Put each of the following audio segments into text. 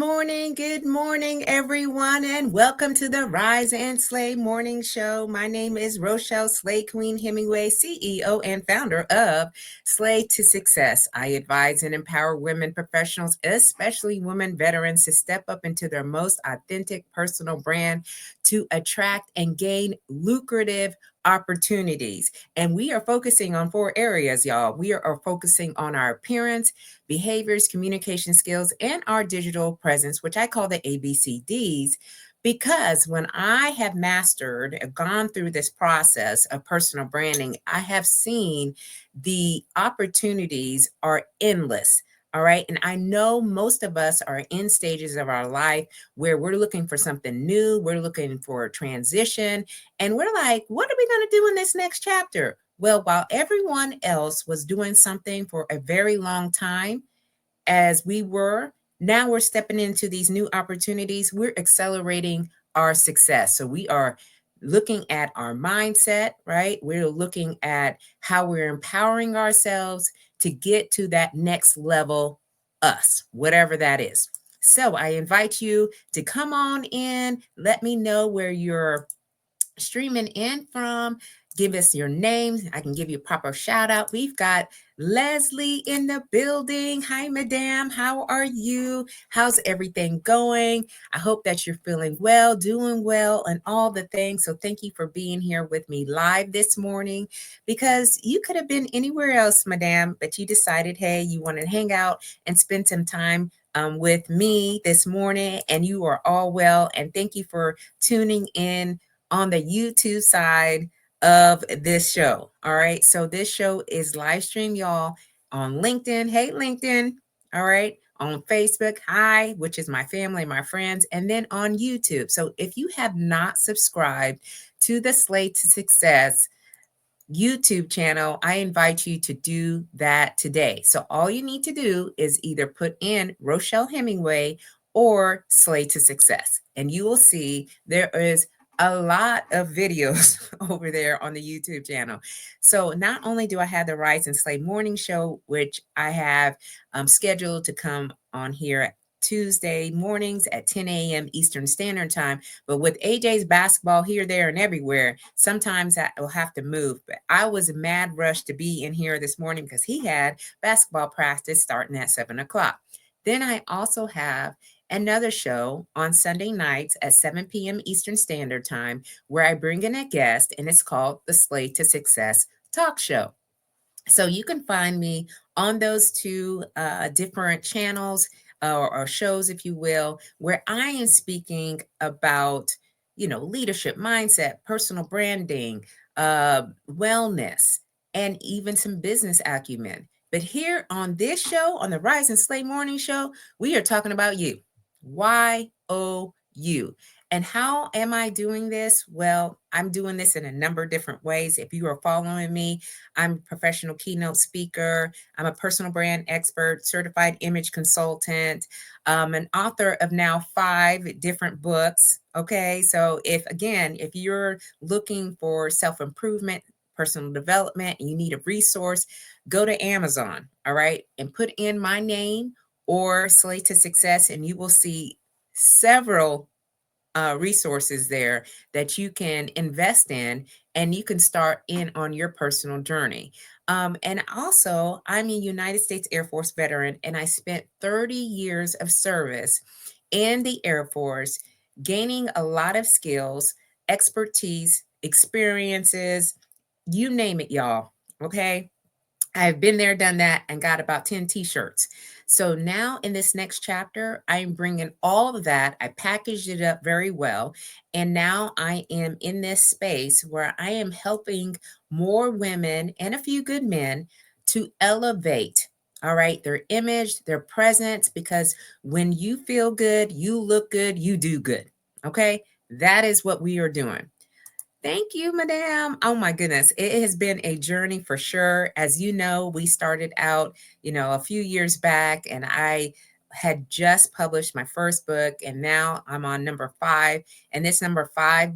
good morning, everyone, and welcome to the Rise and Slay Morning Show. My name is Rochelle Slay Queen Hemingway, CEO and founder of Slay to Success. I advise and empower women professionals, especially women veterans, to step up into their most authentic personal brand to attract and gain lucrative opportunities. And we are focusing on 4 areas, y'all. We are focusing on our appearance, behaviors, communication skills, and our digital presence, which I call the ABCDs. Because when I have gone through this process of personal branding, I have seen the opportunities are endless. All right. And I know most of us are in stages of our life where we're looking for something new, we're looking for a transition, and we're like, what are we going to do in this next chapter? Well, while everyone else was doing something for a very long time, as we were, now we're stepping into these new opportunities. We're accelerating our success. So we are looking at our mindset, right? We're looking at how we're empowering ourselves to get to that next level, us, whatever that is. So I invite you to come on in. Let me know where you're streaming in from. Give us your name. I can give you a proper shout out. We've got Leslie in the building. Hi, madam. How are you? How's everything going? I hope that you're feeling well, doing well, and all the things. So thank you for being here with me live this morning, because you could have been anywhere else, madam, but you decided, hey, you want to hang out and spend some time with me this morning, and you are all well. And thank you for tuning in on the YouTube side of this show. All right. So this show is live stream, y'all, on LinkedIn. Hey, LinkedIn. All right. On Facebook. Hi, which is my family, my friends, and then on YouTube. So if you have not subscribed to the Slay to Success YouTube channel, I invite you to do that today. So all you need to do is either put in Rochelle Hemingway or Slay to Success, and you will see there is a lot of videos over there on the YouTube channel. So not only do I have the Rise and Slay morning show, which I have scheduled to come on here Tuesday mornings at 10 a.m. Eastern Standard Time, but with AJ's basketball here, there, and everywhere, sometimes I will have to move. But I was mad rushed to be in here this morning because he had basketball practice starting at 7 o'clock. Then I also have another show on Sunday nights at 7 p.m. Eastern Standard Time where I bring in a guest, and it's called the Slay to Success Talk Show. So you can find me on those two different channels or shows, if you will, where I am speaking about, leadership, mindset, personal branding, wellness, and even some business acumen. But here on this show, on the Rise and Slay Morning Show, we are talking about you. YOU. And how am I doing this? Well, I'm doing this in a number of different ways. If you are following me, I'm a professional keynote speaker. I'm a personal brand expert, certified image consultant, an author of now 5 different books. Okay. So if you're looking for self-improvement, personal development, and you need a resource, go to Amazon. All right. And put in my name or Slay to Success, and you will see several resources there that you can invest in, and you can start in on your personal journey. And also, I'm a United States Air Force veteran, and I spent 30 years of service in the Air Force, gaining a lot of skills, expertise, experiences, you name it, y'all. Okay. I've been there, done that, and got about 10 t-shirts. So now in this next chapter, I'm bringing all of that. I packaged it up very well. And now I am in this space where I am helping more women and a few good men to elevate, all right, their image, their presence, because when you feel good, you look good, you do good. Okay. That is what we are doing. Thank you, madam. Oh my goodness. It has been a journey for sure. As you know, we started out, a few years back, and I had just published my first book, and now I'm on number 5. And this number 5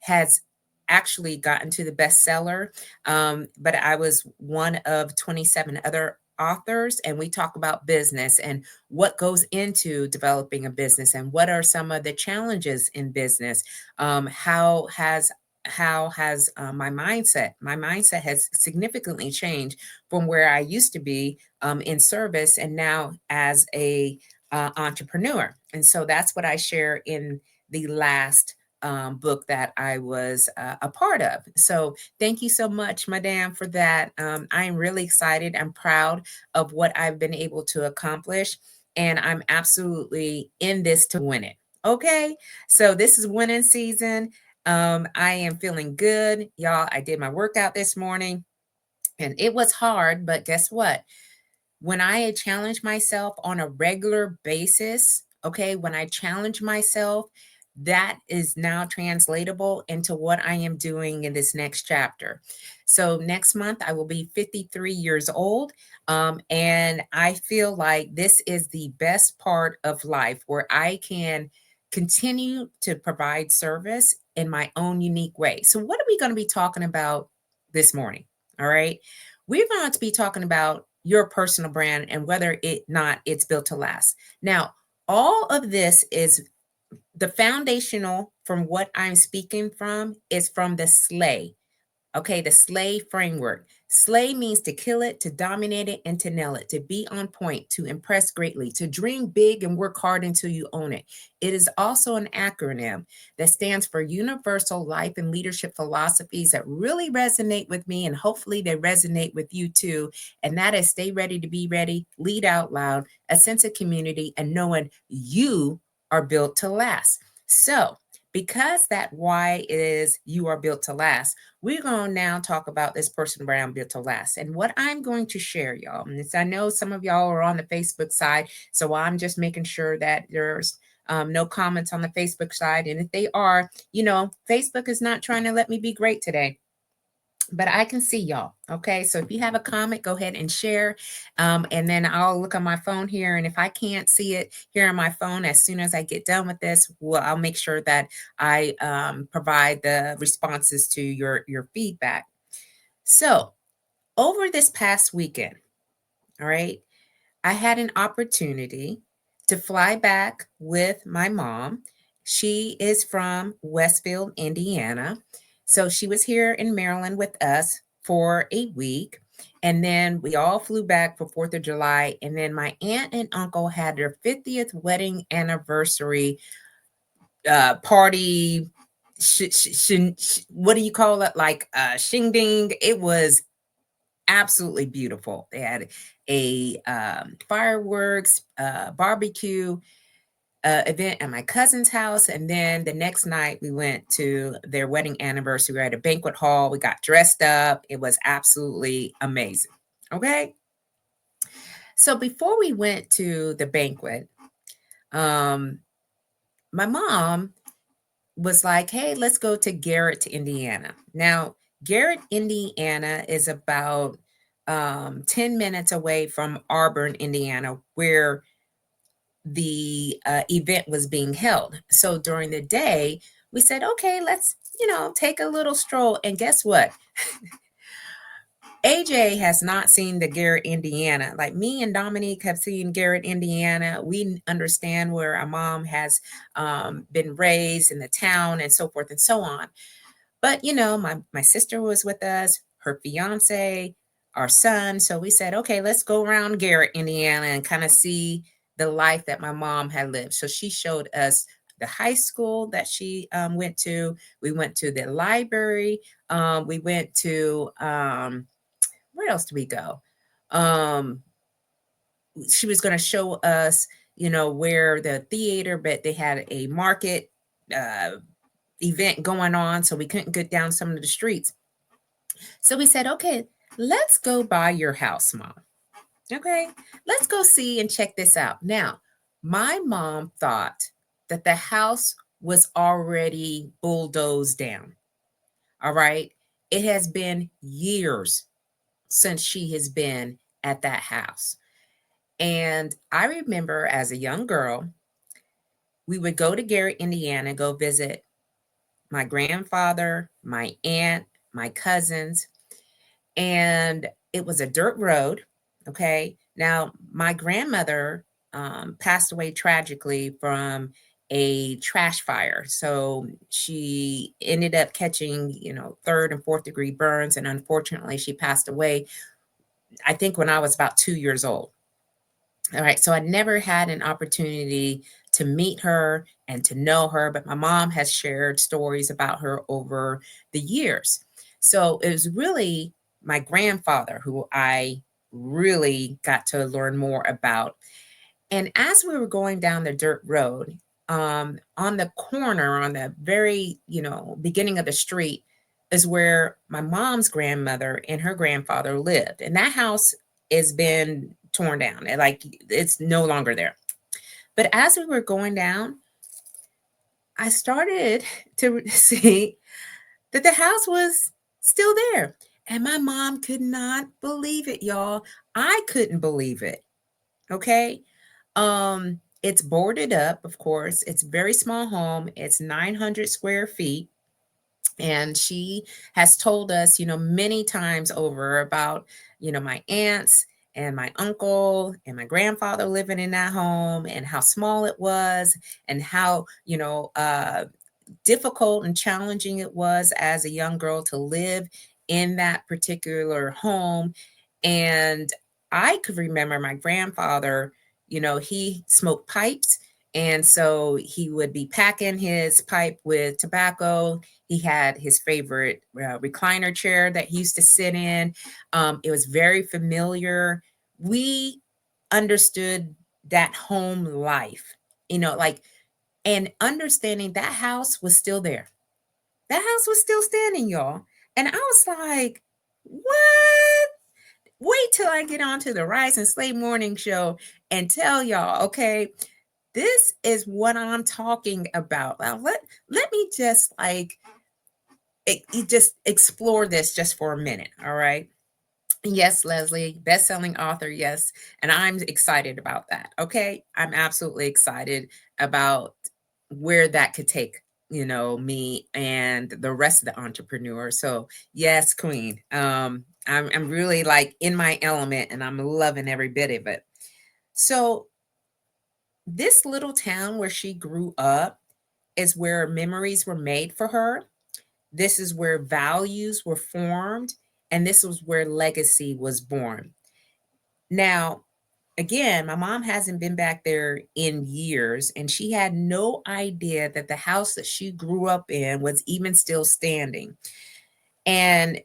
has actually gotten to the bestseller. But I was one of 27 other authors, and we talk about business and what goes into developing a business and what are some of the challenges in business. How has my mindset has significantly changed from where I used to be in service and now as a entrepreneur. And so that's what I share in the last book that I was a part of. So thank you so much, Madame, for that. I'm really excited. I'm proud of what I've been able to accomplish, and I'm absolutely in this to win it. Okay, so this is winning season. I am feeling good, y'all. I did my workout this morning, and it was hard, but guess what? When I challenge myself on a regular basis, okay, when I challenge myself, that is now translatable into what I am doing in this next chapter. So next month, I will be 53 years old. And I feel like this is the best part of life where I can continue to provide service in my own unique way. So, what are we going to be talking about this morning? All right. We're going to be talking about your personal brand and whether it's built to last. Now, all of this is the foundational from what I'm speaking from is from the SLAY. Okay, the SLAY framework. SLAY means to kill it, to dominate it, and to nail it, to be on point, to impress greatly, to dream big and work hard until you own it. It is also an acronym that stands for Universal Life and Leadership Philosophies that really resonate with me, and hopefully they resonate with you too. And that is stay ready to be ready, lead out loud, a sense of community, and knowing you are built to last. So, because that why is you are built to last, we're going to now talk about this personal brand built to last. And what I'm going to share, y'all, and I know some of y'all are on the Facebook side, so I'm just making sure that there's no comments on the Facebook side. And if they are, Facebook is not trying to let me be great today, but I can see y'all. Okay. So if you have a comment, go ahead and share. And then I'll look on my phone here. And if I can't see it here on my phone, as soon as I get done with this, I'll make sure that I provide the responses to your feedback. So over this past weekend, all right, I had an opportunity to fly back with my mom. She is from Westfield, Indiana. So she was here in Maryland with us for a week. And then we all flew back for 4th of July. And then my aunt and uncle had their 50th wedding anniversary party. What do you call it? Like shingding. It was absolutely beautiful. They had a fireworks barbecue event at my cousin's house, and then the next night we went to their wedding anniversary. We were at a banquet hall. We got dressed up. It was absolutely amazing. Okay, so before we went to the banquet, my mom was like, hey, let's go to Garrett, Indiana. Now, Garrett, Indiana is about 10 minutes away from Auburn, Indiana, where the event was being held. So during the day, we said, okay, let's, take a little stroll. And guess what? AJ has not seen the Garrett, Indiana. Like me and Dominique have seen Garrett, Indiana. We understand where our mom has been raised in the town and so forth and so on. But my sister was with us, her fiance, our son. So we said, okay, let's go around Garrett, Indiana, and kind of see the life that my mom had lived. So she showed us the high school that she went to. We went to the library. We went to where else do we go? She was going to show us, where the theater, but they had a market event going on, so we couldn't get down some of the streets. So we said, okay, let's go by your house, Mom. Okay, let's go see and check this out. Now, my mom thought that the house was already bulldozed down. All right. It has been years since she has been at that house. And I remember as a young girl, we would go to Garrett, Indiana, go visit my grandfather, my aunt, my cousins, and it was a dirt road. Okay. Now, my grandmother passed away tragically from a trash fire. So she ended up catching, third and fourth degree burns. And unfortunately, she passed away, I think, when I was about 2 years old. All right. So I never had an opportunity to meet her and to know her, but my mom has shared stories about her over the years. So it was really my grandfather who I really got to learn more about. And as we were going down the dirt road, on the corner, on the very, beginning of the street, is where my mom's grandmother and her grandfather lived. And that house has been torn down. And like it's no longer there. But as we were going down, I started to see that the house was still there. And my mom could not believe it, y'all. I couldn't believe it. Okay. It's boarded up, of course. It's a very small home. It's 900 square feet. And she has told us, many times over about, my aunts and my uncle and my grandfather living in that home and how small it was and how, difficult and challenging it was as a young girl to live in that particular home. And I could remember my grandfather, he smoked pipes. And so he would be packing his pipe with tobacco. He had his favorite recliner chair that he used to sit in. It was very familiar. We understood that home life, like, and understanding that house was still there. That house was still standing, y'all. And I was like, what? Wait till I get on to the Rise and Slay morning show and tell y'all, okay, this is what I'm talking about. Now, let me just just explore this just for a minute, all right? Yes, Leslie, best-selling author, yes, and I'm excited about that. Okay, I'm absolutely excited about where that could take me and the rest of the entrepreneurs. So yes, Queen, I'm really like in my element, and I'm loving every bit of it. So this little town where she grew up is where memories were made for her. This is where values were formed, and this was where legacy was born. Now, again, my mom hasn't been back there in years, and she had no idea that the house that she grew up in was even still standing. And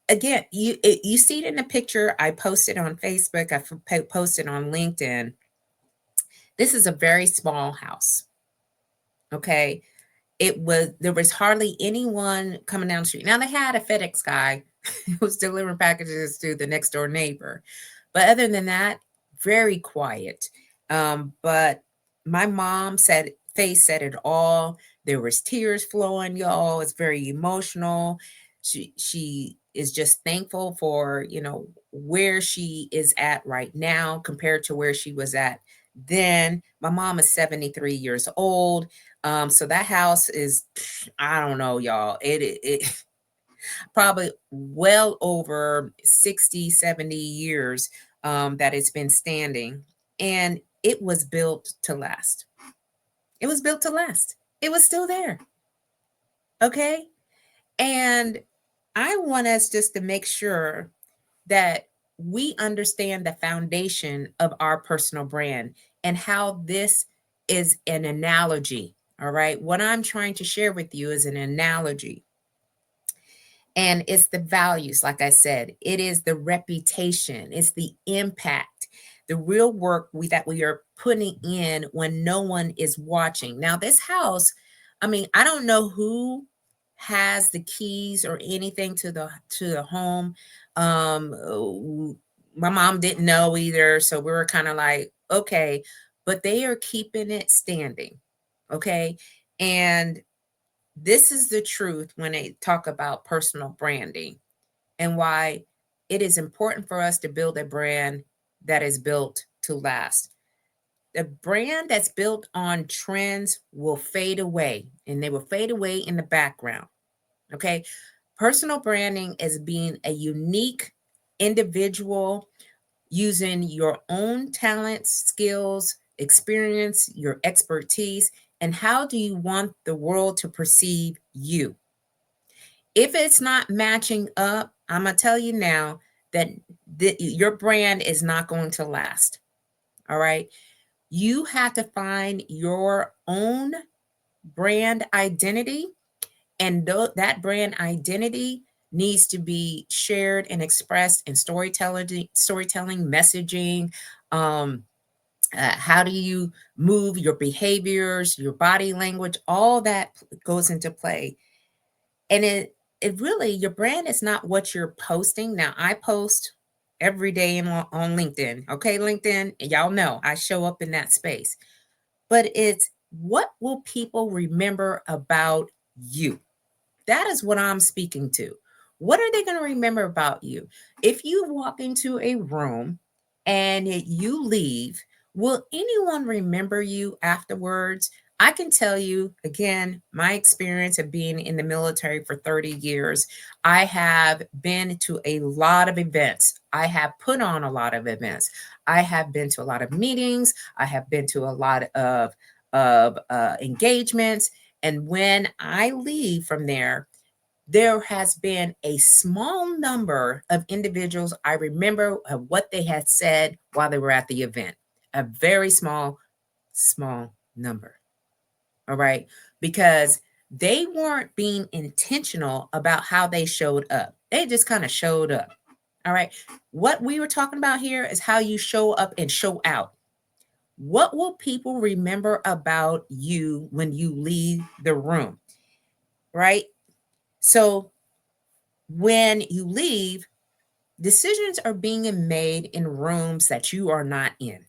again, you see it in the picture I posted on Facebook, I posted on LinkedIn. This is a very small house. Okay. There was hardly anyone coming down the street. Now they had a FedEx guy who was delivering packages to the next door neighbor. But other than that, very quiet. But my mom said face said it all. There was tears flowing, y'all. It's very emotional. She is just thankful for, where she is at right now compared to where she was at then. My mom is 73 years old. So that house is, I don't know, y'all. It probably well over 60, 70 years that it's been standing. And it was built to last. It was built to last. It was still there. Okay. And I want us just to make sure that we understand the foundation of our personal brand and how this is an analogy. All right. What I'm trying to share with you is an analogy. And it's the values, like I said, it is the reputation, it's the impact, the real work that we are putting in when no one is watching. Now, this house, I mean, I don't know who has the keys or anything to the home. My mom didn't know either, so we were kind of like, okay, but they are keeping it standing. Okay. And this is the truth when they talk about personal branding and why it is important for us to build a brand that is built to last. The brand that's built on trends will fade away, and they will fade away in the background. Okay. Personal branding is being a unique individual using your own talents, skills, experience, your expertise, and how do you want the world to perceive you? If it's not matching up, I'm going to tell you now that your brand is not going to last. All right. You have to find your own brand identity, and that brand identity needs to be shared and expressed in storytelling, messaging. Um, how do you move your behaviors, your body language? All that goes into play, and it really, your brand is not what you're posting. Now, I post every day on LinkedIn. Okay, LinkedIn, y'all know I show up in that space, but it's what will people remember about you? That is what I'm speaking to. What are they going to remember about you? If you walk into a room and you leave, will anyone remember you afterwards? I can tell you again, my experience of being in the military for 30 years, I have been to a lot of events. I have put on a lot of events. I have been to a lot of meetings. I have been to a lot of engagements. And when I leave from there has been a small number of individuals I remember of what they had said while they were at the event. A very small number. All right. Because they weren't being intentional about how they showed up. They just kind of showed up. All right. What we were talking about here is how you show up and show out. What will people remember about you when you leave the room? Right. So when you leave, decisions are being made in rooms that you are not in.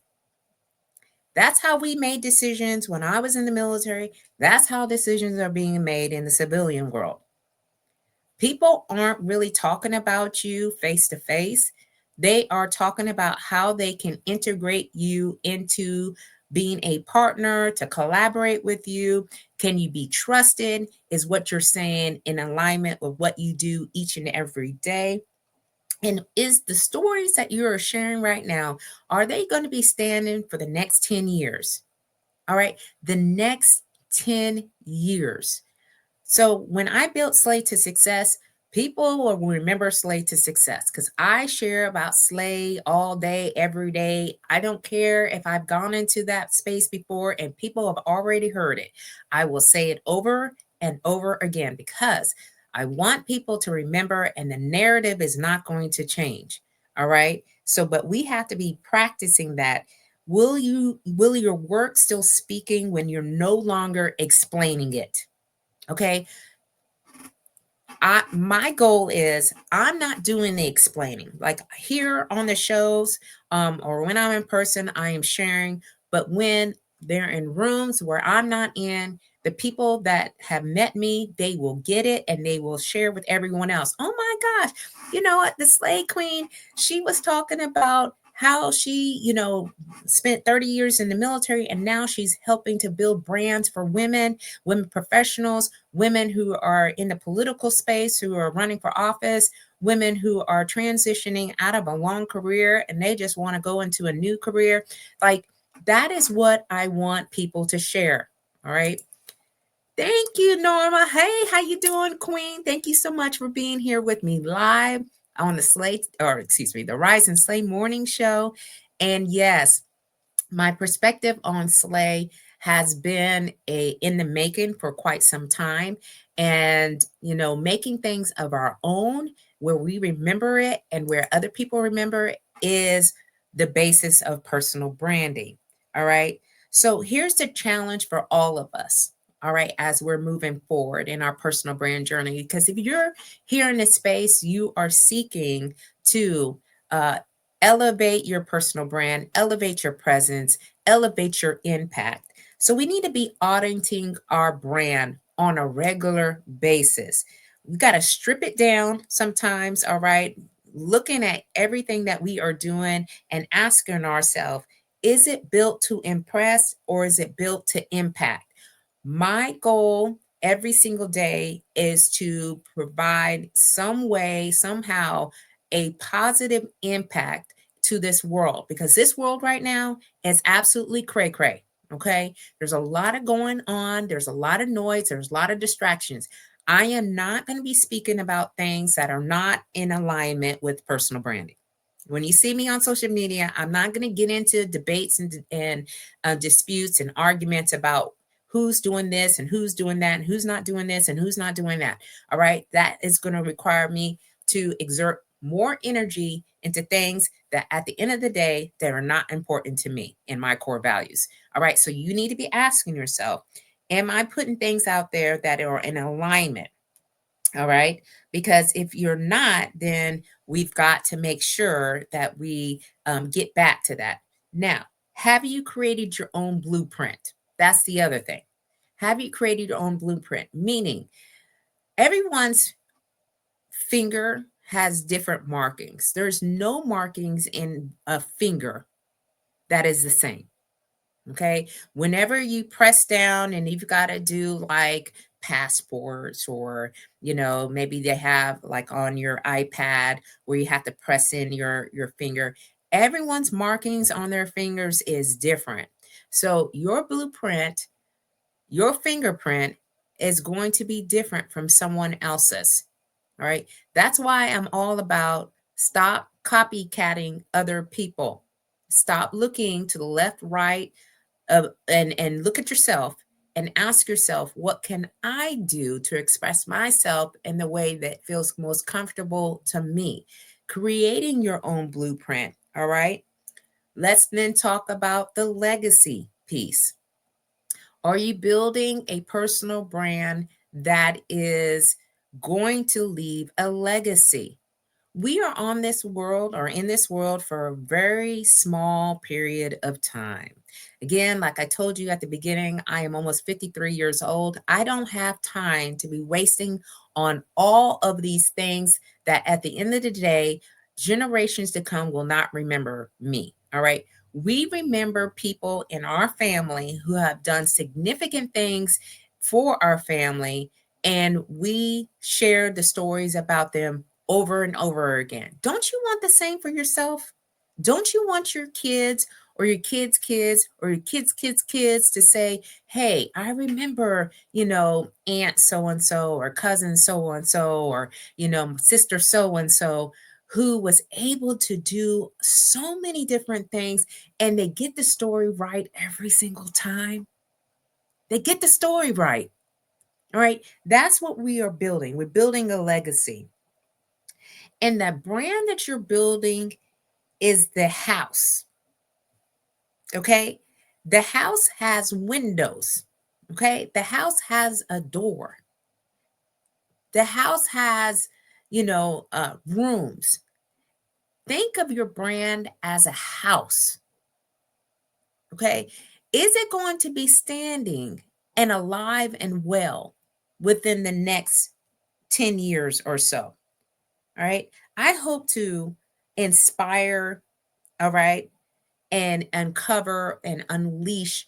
That's how we made decisions when I was in the military. That's how decisions are being made in the civilian world. People aren't really talking about you face to face. They are talking about how they can integrate you into being a partner, to collaborate with you. Can you be trusted? Is what you're saying in alignment with what you do each and every day? And is the stories that you are sharing right now, are they going to be standing for the next 10 years? All right, the next 10 years. So when I built Slay to Success, people will remember Slay to Success because I share about Slay all day, every day. I don't care if I've gone into that space before and people have already heard it. I will say it over and over again because I want people to remember, and the narrative is not going to change. All right. So, but we have to be practicing that. Will your work still speaking when you're no longer explaining it? Okay. My goal is I'm not doing the explaining. Like here on the shows, or when I'm in person, I am sharing. But when they're in rooms where I'm not in, the people that have met me, they will get it and they will share with everyone else. Oh my gosh, you know what? The Slay Queen, she was talking about how she, spent 30 years in the military and now she's helping to build brands for women professionals, women who are in the political space, who are running for office, women who are transitioning out of a long career and they just want to go into a new career. Like that is what I want people to share. All right. Thank you, Norma. Hey, how you doing, Queen? Thank you so much for being here with me live on the Rise and Slay morning show. And yes, my perspective on Slay has been in the making for quite some time. And, making things of our own where we remember it and where other people remember it is the basis of personal branding. All right. So here's the challenge for all of us. All right, as we're moving forward in our personal brand journey, because if you're here in this space, you are seeking to uh, elevate your personal brand, elevate your presence, elevate your impact. So we need to be auditing our brand on a regular basis. We got to strip it down sometimes, all right? Looking at everything that we are doing and asking ourselves, is it built to impress or is it built to impact? My goal every single day is to provide some way, somehow, a positive impact to this world, because this world right now is absolutely cray cray. Okay. There's a lot of going on. There's a lot of noise. There's a lot of distractions. I am not going to be speaking about things that are not in alignment with personal branding. When you see me on social media, I'm not going to get into debates and disputes and arguments about who's doing this and who's doing that and who's not doing this and who's not doing that. All right. That is going to require me to exert more energy into things that at the end of the day that are not important to me and my core values. All right. So you need to be asking yourself, am I putting things out there that are in alignment? All right. Because if you're not, then we've got to make sure that we get back to that. Now, have you created your own blueprint? That's the other thing. Have you created your own blueprint? Meaning, everyone's finger has different markings. There's no markings in a finger that is the same. Okay. Whenever you press down and you've got to do like passports, or, maybe they have like on your iPad where you have to press in your finger, everyone's markings on their fingers is different. So your blueprint, your fingerprint is going to be different from someone else's. All right. That's why I'm all about stop copycatting other people. Stop looking to the left, right, and look at yourself and ask yourself, what can I do to express myself in the way that feels most comfortable to me? Creating your own blueprint. All right. Let's then talk about the legacy piece. Are you building a personal brand that is going to leave a legacy? We are on this world, or in this world, for a very small period of time. Again, like I told you at the beginning, I am almost 53 years old. I don't have time to be wasting on all of these things that at the end of the day, generations to come will not remember me. All right. We remember people in our family who have done significant things for our family, and we share the stories about them over and over again. Don't you want the same for yourself? Don't you want your kids or your kids' kids or your kids' kids to say, hey, I remember, Aunt so and so, or cousin so and so, or, sister so and so, who was able to do so many different things, and they get the story right every single time? They get the story right. All right. That's what we are building. We're building a legacy. And that brand that you're building is the house. Okay. The house has windows. Okay. The house has a door. The house has, rooms. Think of your brand as a house. Okay. Is it going to be standing and alive and well within the next 10 years or so? All right. I hope to inspire, all right, and uncover and unleash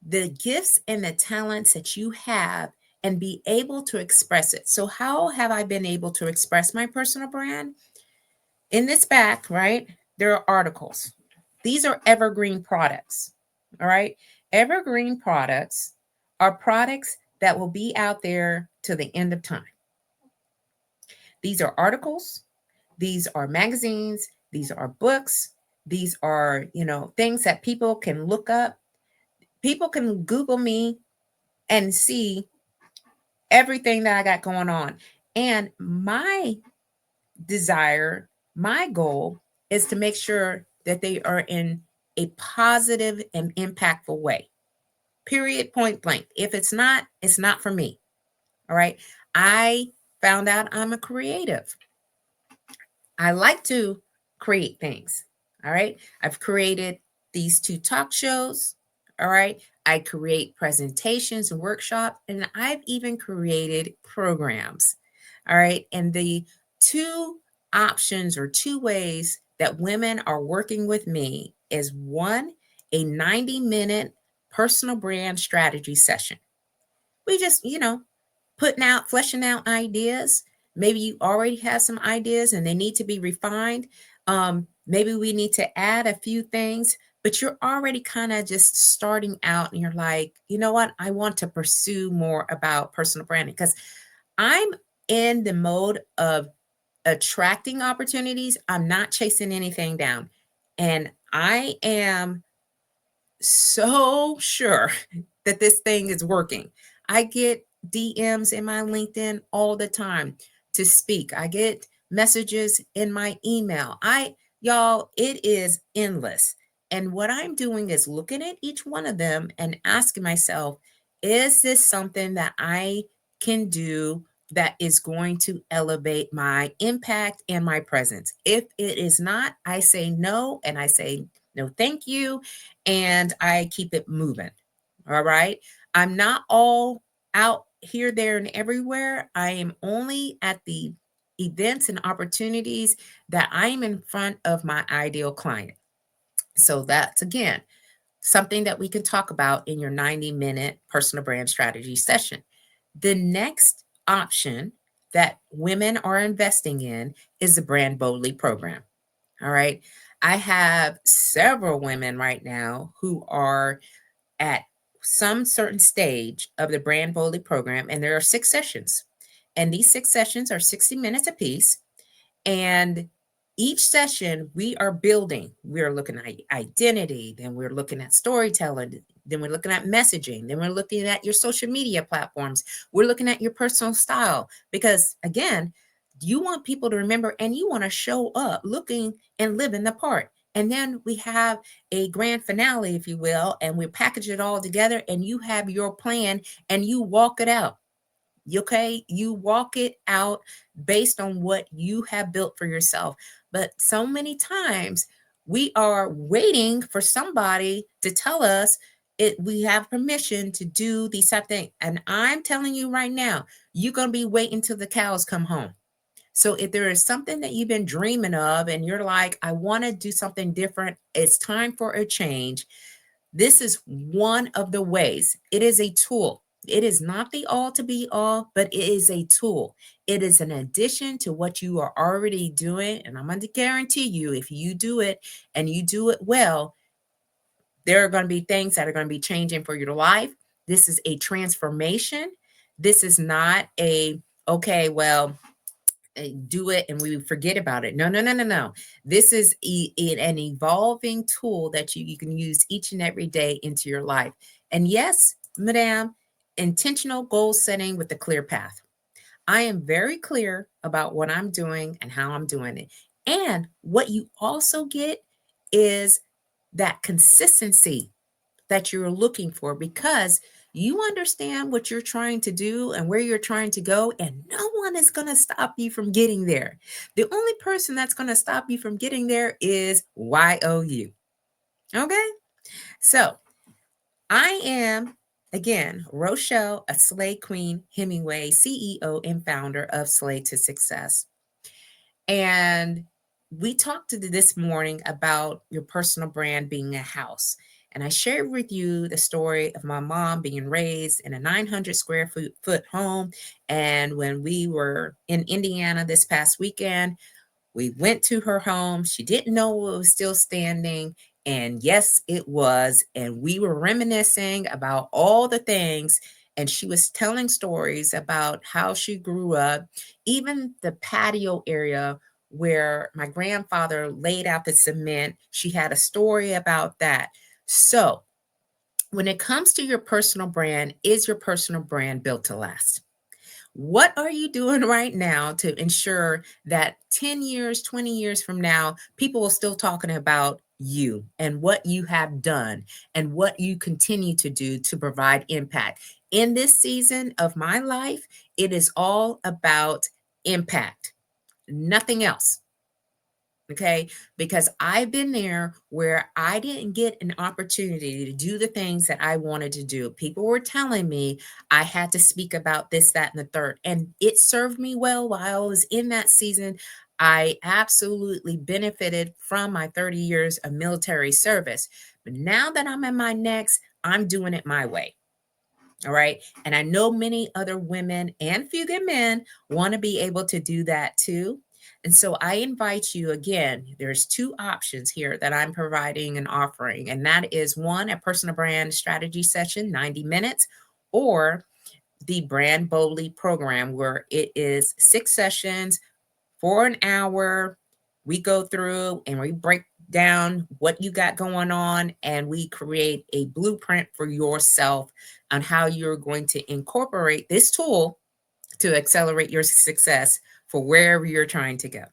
the gifts and the talents that you have and be able to express it. So, how have I been able to express my personal brand? In this back, right, there are articles. These are evergreen products. All right. Evergreen products are products that will be out there till the end of time. These are articles, these are magazines, these are books, these are, things that people can look up. People can Google me and see everything that I got going on. And my desire, my goal is to make sure that they are in a positive and impactful way. Period, point blank. If it's not, it's not for me. All right. I found out I'm a creative. I like to create things. All right. I've created these two talk shows. All right. I create presentations and workshops, and I've even created programs. All right. And the two options or two ways that women are working with me is one, a 90-minute personal brand strategy session. We just, putting out, fleshing out ideas. Maybe you already have some ideas and they need to be refined. Maybe we need to add a few things, but you're already kind of just starting out and you're like, you know what? I want to pursue more about personal branding because I'm in the mode of attracting opportunities. I'm not chasing anything down. And I am so sure that this thing is working. I get DMs in my LinkedIn all the time to speak. I get messages in my email. Y'all, it is endless. And what I'm doing is looking at each one of them and asking myself, is this something that I can do that is going to elevate my impact and my presence? If it is not, I say no, and I say no, thank you, and I keep it moving. All right. I'm not all out here, there, and everywhere. I am only at the events and opportunities that I'm in front of my ideal client. So that's again something that we can talk about in your 90-minute personal brand strategy session. The next option that women are investing in is the Brand Boldly program. All right. I have several women right now who are at some certain stage of the Brand Boldly program, and there are 6 sessions. And these 6 sessions are 60 minutes apiece. And each session we are building, we are looking at identity, then we're looking at storytelling, then we're looking at messaging, then we're looking at your social media platforms, we're looking at your personal style. Because again, you want people to remember and you want to show up looking and living the part. And then we have a grand finale, if you will, and we package it all together and you have your plan and you walk it out. Okay, you walk it out based on what you have built for yourself. But so many times we are waiting for somebody to tell us it we have permission to do these type of things. And I'm telling you right now, you're going to be waiting till the cows come home. So if there is something that you've been dreaming of and you're like, I want to do something different, it's time for a change. This is one of the ways. It is a tool. It is not the all to be all, but it is a tool. It is an addition to what you are already doing. And I'm going to guarantee you, if you do it and you do it well, there are going to be things that are going to be changing for your life. This is a transformation. This is not a, okay, well, do it and we forget about it. No, no, no, no, no. This is an evolving tool that you can use each and every day into your life. And yes, madam, intentional goal setting with a clear path. I am very clear about what I'm doing and how I'm doing it. And what you also get is that consistency that you're looking for, because you understand what you're trying to do and where you're trying to go, and no one is going to stop you from getting there. The only person that's going to stop you from getting there is YOU. Okay? So I am, again, Rochelle, a Slay Queen Hemingway, CEO and founder of Slay to Success. And we talked this morning about your personal brand being a house. And I shared with you the story of my mom being raised in a 900 square foot home. And when we were in Indiana this past weekend, we went to her home. She didn't know it was still standing. And yes, it was. And we were reminiscing about all the things. And she was telling stories about how she grew up, even the patio area where my grandfather laid out the cement. She had a story about that. So, when it comes to your personal brand, is your personal brand built to last? What are you doing right now to ensure that 10 years, 20 years from now, people are still talking about you and what you have done and what you continue to do to provide impact? In this season of my life, it is all about impact, nothing else. Okay, because I've been there where I didn't get an opportunity to do the things that I wanted to do. People were telling me I had to speak about this, that, and the third, and it served me well while I was in that season. I absolutely benefited from my 30 years of military service. But now that I'm in my next, I'm doing it my way. All right. And I know many other women and few good men want to be able to do that too. And so I invite you again, there's two options here that I'm providing and offering. And that is one, a personal brand strategy session, 90 minutes, or the Brand Boldly program, where it is 6 sessions for an hour. We go through and we break down what you got going on, and we create a blueprint for yourself on how you're going to incorporate this tool to accelerate your success for wherever you're trying to go.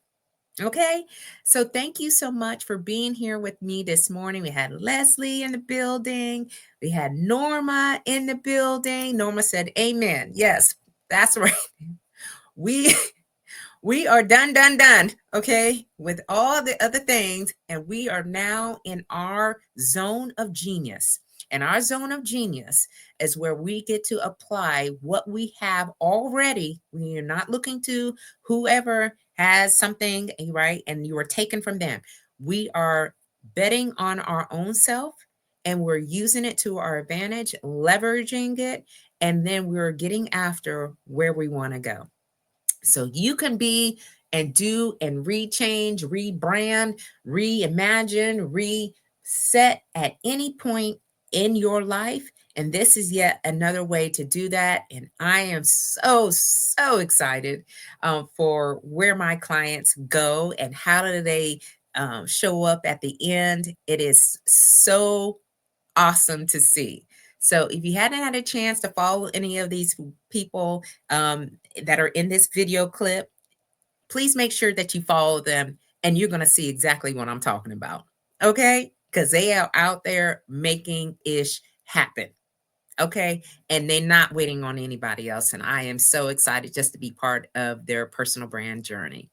Okay, so thank you so much for being here with me this morning. We had Leslie in the building, we had Norma in the building. Norma said, Amen. Yes, that's right. We we are done, okay, with all the other things, and we are now in our zone of genius. And our zone of genius is where we get to apply what we have already. We are not looking to whoever has something, right, and you are taken from them. We are betting on our own self, and we're using it to our advantage, leveraging it, and then we're getting after where we want to go. So you can be and do and rechange, rebrand, reimagine, reset at any point in your life. And this is yet another way to do that. And I am so excited for where my clients go and how do they show up at the end. It is so awesome to see. So if you hadn't had a chance to follow any of these people that are in this video clip, please make sure that you follow them, and you're going to see exactly what I'm talking about. Okay? Because they are out there making ish happen. Okay? And they're not waiting on anybody else. And I am so excited just to be part of their personal brand journey.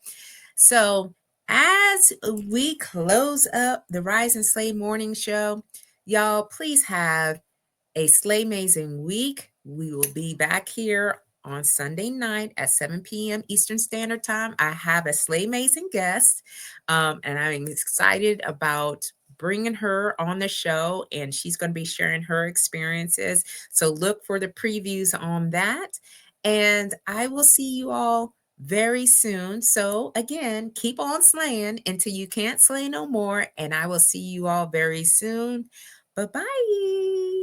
So, as we close up the Rise and Slay Morning Show, y'all, please have a slay amazing week. We will be back here on Sunday night at 7 p.m. Eastern Standard Time. I have a slay amazing guest, and I'm excited about bringing her on the show, and she's going to be sharing her experiences. So look for the previews on that, and I will see you all very soon. So again, keep on slaying until you can't slay no more, and I will see you all very soon. Bye-bye.